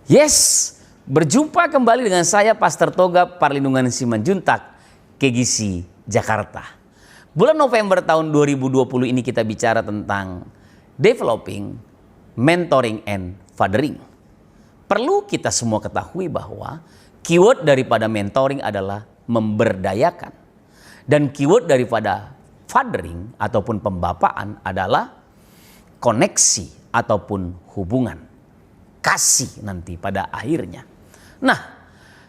Yes, berjumpa kembali dengan saya Pastor Toga Parlindungan Simanjuntak, KGC Jakarta. Bulan November tahun 2020 ini kita bicara tentang developing, mentoring, and fathering. Perlu kita semua ketahui bahwa keyword daripada mentoring adalah memberdayakan. Dan keyword daripada fathering ataupun pembapaan adalah koneksi ataupun hubungan. Kasih nanti pada akhirnya. Nah,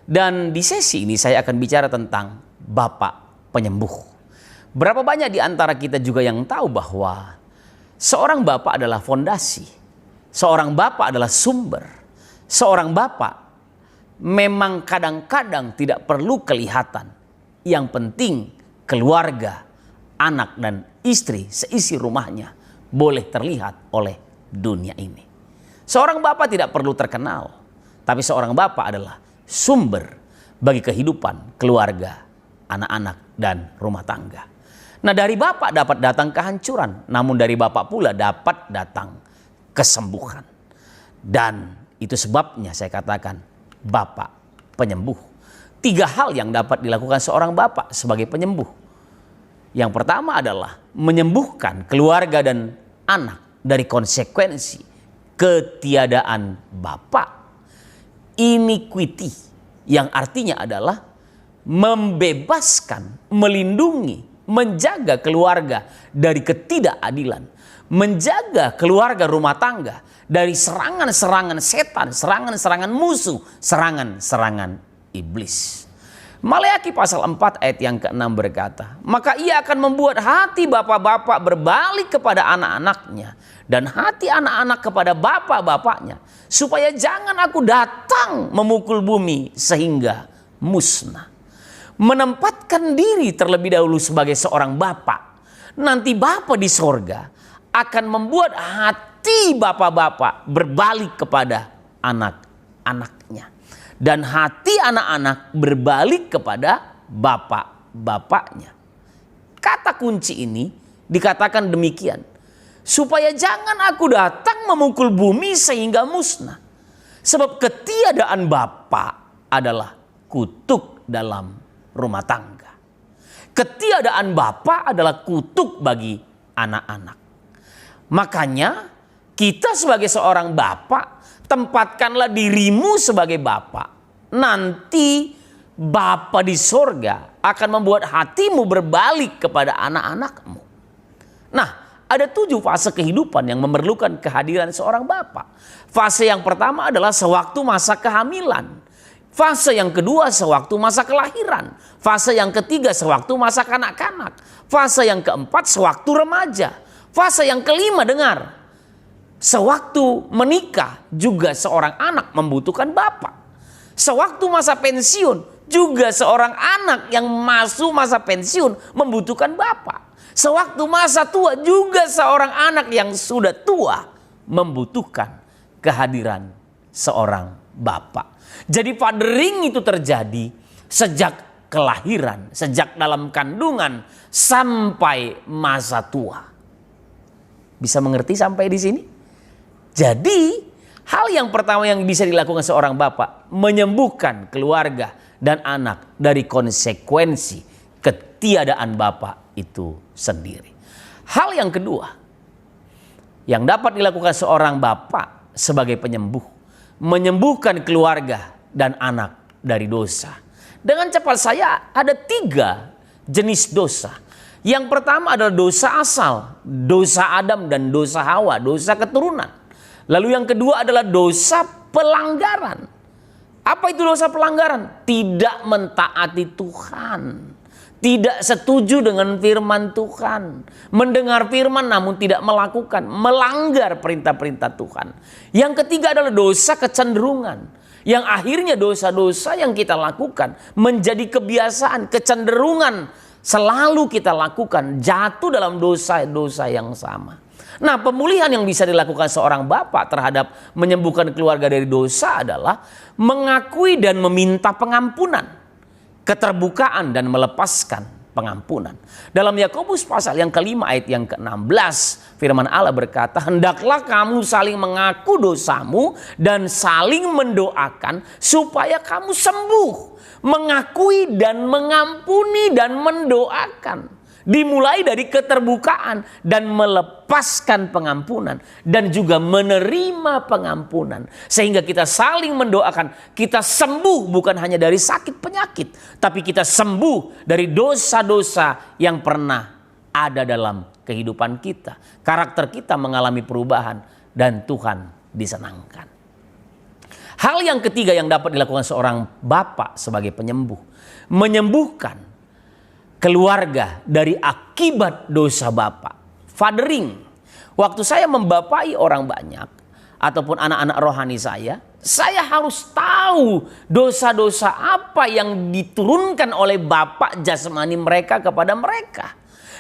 dan di sesi ini saya akan bicara tentang Bapak Penyembuh. Berapa banyak di antara kita juga yang tahu bahwa seorang Bapak adalah fondasi, seorang Bapak adalah sumber, seorang Bapak memang kadang-kadang tidak perlu kelihatan. Yang penting keluarga, anak dan istri seisi rumahnya boleh terlihat oleh dunia ini. Seorang bapak tidak perlu terkenal, tapi seorang bapak adalah sumber bagi kehidupan keluarga, anak-anak, dan rumah tangga. Nah, dari bapak dapat datang kehancuran, namun dari bapak pula dapat datang kesembuhan. Dan itu sebabnya saya katakan Bapak Penyembuh. 3 hal yang dapat dilakukan seorang bapak sebagai penyembuh. Yang pertama adalah menyembuhkan keluarga dan anak dari konsekuensi ketiadaan Bapak. Iniquity, yang artinya adalah membebaskan, melindungi, menjaga keluarga dari ketidakadilan, menjaga keluarga rumah tangga dari serangan-serangan setan, serangan-serangan musuh, serangan-serangan iblis. Maleakhi pasal 4 ayat yang ke-6 berkata, maka ia akan membuat hati bapak-bapak berbalik kepada anak-anaknya dan hati anak-anak kepada bapak-bapaknya, supaya jangan aku datang memukul bumi sehingga musnah. Menempatkan diri terlebih dahulu sebagai seorang bapak. Nanti Bapa di sorga akan membuat hati bapak-bapak berbalik kepada anak-anaknya. Dan hati anak-anak berbalik kepada bapak-bapaknya. Kata kunci ini dikatakan demikian. Supaya jangan aku datang memukul bumi sehingga musnah. Sebab ketiadaan bapak adalah kutuk dalam rumah tangga. Ketiadaan bapak adalah kutuk bagi anak-anak. Makanya kita sebagai seorang bapak, tempatkanlah dirimu sebagai bapak. Nanti Bapa di sorga akan membuat hatimu berbalik kepada anak-anakmu. Nah, ada 7 fase kehidupan yang memerlukan kehadiran seorang bapak. Fase yang pertama adalah sewaktu masa kehamilan. Fase yang kedua sewaktu masa kelahiran. Fase yang ketiga sewaktu masa kanak-kanak. Fase yang keempat sewaktu remaja. Fase yang kelima, dengar, sewaktu menikah juga seorang anak membutuhkan bapak. Sewaktu masa pensiun juga seorang anak yang masuk masa pensiun membutuhkan bapak. Sewaktu masa tua juga seorang anak yang sudah tua membutuhkan kehadiran seorang bapak. Jadi fathering itu terjadi sejak kelahiran, sejak dalam kandungan sampai masa tua. Bisa mengerti sampai di sini? Jadi, hal yang pertama yang bisa dilakukan seorang bapak, menyembuhkan keluarga dan anak dari konsekuensi ketiadaan bapak itu sendiri. Hal yang kedua yang dapat dilakukan seorang bapak sebagai penyembuh, menyembuhkan keluarga dan anak dari dosa. Dengan cepat saya ada 3 jenis dosa. Yang pertama adalah dosa asal, dosa Adam dan dosa Hawa, dosa keturunan. Lalu yang kedua adalah dosa pelanggaran. Apa itu dosa pelanggaran? Tidak mentaati Tuhan. Tidak setuju dengan firman Tuhan. Mendengar firman namun tidak melakukan. Melanggar perintah-perintah Tuhan. Yang ketiga adalah dosa kecenderungan. Yang akhirnya dosa-dosa yang kita lakukan menjadi kebiasaan, kecenderungan. Selalu kita lakukan, jatuh dalam dosa-dosa yang sama. Nah, pemulihan yang bisa dilakukan seorang bapak terhadap menyembuhkan keluarga dari dosa adalah mengakui dan meminta pengampunan, keterbukaan dan melepaskan pengampunan. Dalam Yakobus pasal yang kelima ayat yang ke-16, firman Allah berkata, hendaklah kamu saling mengaku dosamu dan saling mendoakan supaya kamu sembuh. Mengakui dan mengampuni dan mendoakan. Dimulai dari keterbukaan dan melepaskan pengampunan dan juga menerima pengampunan. Sehingga kita saling mendoakan, kita sembuh bukan hanya dari sakit penyakit, tapi kita sembuh dari dosa-dosa yang pernah ada dalam kehidupan kita. Karakter kita mengalami perubahan dan Tuhan disenangkan. Hal yang ketiga yang dapat dilakukan seorang bapak sebagai penyembuh, menyembuhkan keluarga dari akibat dosa bapak. Fathering. Waktu saya membapai orang banyak ataupun anak-anak rohani saya harus tahu dosa-dosa apa yang diturunkan oleh bapak jasmani mereka kepada mereka.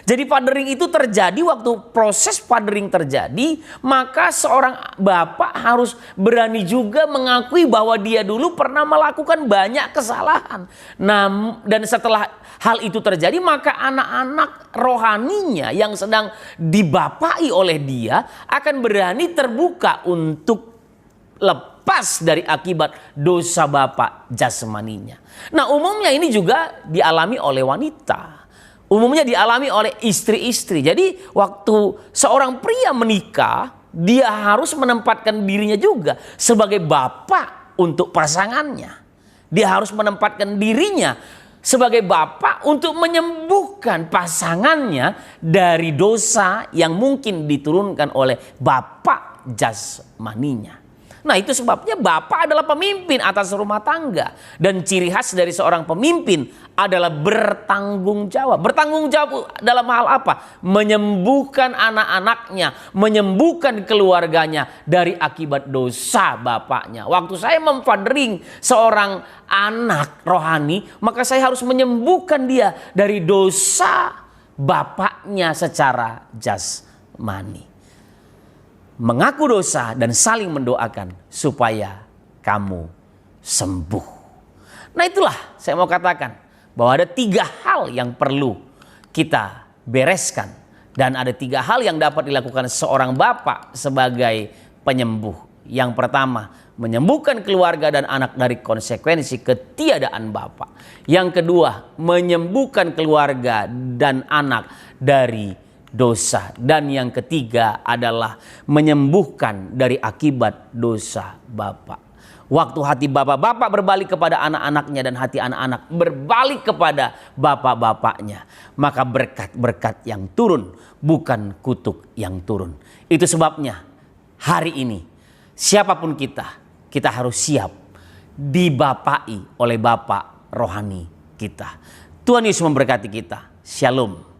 Jadi fathering itu terjadi waktu proses fathering terjadi, maka seorang bapak harus berani juga mengakui bahwa dia dulu pernah melakukan banyak kesalahan. Nah, dan setelah hal itu terjadi, maka anak-anak rohaninya yang sedang dibapai oleh dia akan berani terbuka untuk lepas dari akibat dosa bapak jasmaninya. Nah, umumnya ini juga dialami oleh wanita. Umumnya dialami oleh istri-istri. Jadi waktu seorang pria menikah, dia harus menempatkan dirinya juga sebagai bapak untuk pasangannya. Dia harus menempatkan dirinya sebagai bapak untuk menyembuhkan pasangannya dari dosa yang mungkin diturunkan oleh bapak jasmaninya. Nah, itu sebabnya bapak adalah pemimpin atas rumah tangga. Dan ciri khas dari seorang pemimpin adalah bertanggung jawab. Bertanggung jawab dalam hal apa? Menyembuhkan anak-anaknya, menyembuhkan keluarganya dari akibat dosa bapaknya. Waktu saya memfathering seorang anak rohani, maka saya harus menyembuhkan dia dari dosa bapaknya secara jasmani. Mengaku dosa dan saling mendoakan supaya kamu sembuh. Nah, itulah saya mau katakan bahwa ada 3 hal yang perlu kita bereskan. Dan ada 3 hal yang dapat dilakukan seorang bapak sebagai penyembuh. Yang pertama, menyembuhkan keluarga dan anak dari konsekuensi ketiadaan bapak. Yang kedua, menyembuhkan keluarga dan anak dari dosa. Dan yang ketiga adalah menyembuhkan dari akibat dosa bapak. Waktu hati bapak-bapak berbalik kepada anak-anaknya dan hati anak-anak berbalik kepada bapak-bapaknya, maka berkat-berkat yang turun, bukan kutuk yang turun. Itu sebabnya hari ini siapapun kita harus siap dibapai oleh bapak rohani kita. Tuhan Yesus memberkati kita. Shalom.